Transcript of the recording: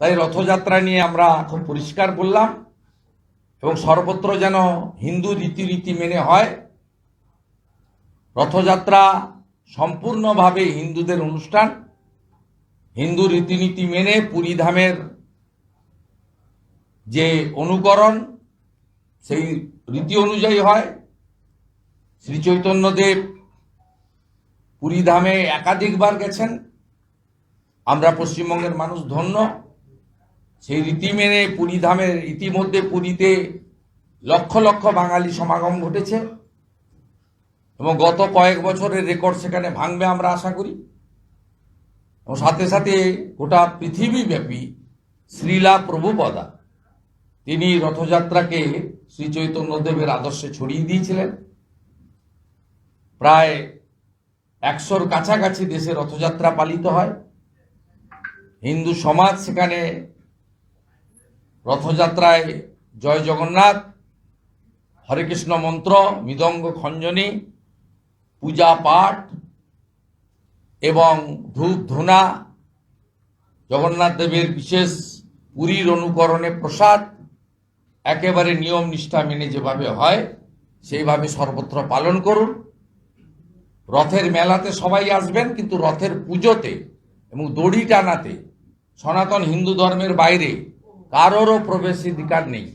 তাই রথযাত্রা নিয়ে আমরা খুব পরিষ্কার বললাম এবং সর্বত্র যেন হিন্দু রীতিনীতি মেনে হয়। রথযাত্রা সম্পূর্ণভাবে হিন্দুদের অনুষ্ঠান, হিন্দু রীতিনীতি মেনে পুরীধামের যে অনুকরণ সেই রীতি অনুযায়ী হয়। শ্রী চৈতন্যদেব পুরীধামে একাধিকবার গেছেন, আমরা পশ্চিমবঙ্গের মানুষ ধন্য। সেই রীতি মেনে পুরীধামের ইতিমধ্যে পুরীতে লক্ষ লক্ষ বাঙালি সমাগম ঘটেছে এবং গত কয়েক বছরের রেকর্ড সেখানে ভাঙবে আমরা আশা করি। এবং সাথে সাথে গোটা পৃথিবীব্যাপী শ্রীলা প্রভুপদা তিনি রথযাত্রাকে শ্রী চৈতন্যদেবের আদর্শে ছড়িয়ে দিয়েছিলেন। প্রায় 100-র কাছাকাছি দেশে রথযাত্রা পালিত হয়। হিন্দু সমাজ সেখানে রথযাত্রায় জয় জগন্নাথ, হরে কৃষ্ণ মন্ত্র, মৃদঙ্গ খঞ্জনী, পূজা পাঠ এবং ধূপ ধুনা, জগন্নাথ দেবের বিশেষ পুরীর অনুকরণে প্রসাদ একেবারে নিয়ম নিষ্ঠা মেনে যেভাবে হয় সেইভাবে সর্বত্র পালন করুন। রথের মেলাতে সবাই আসবেন, কিন্তু রথের পুজোতে এবং দড়ি টানাতে সনাতন হিন্দু ধর্মের বাইরে কারোরও প্রবেশাধিকার নেই।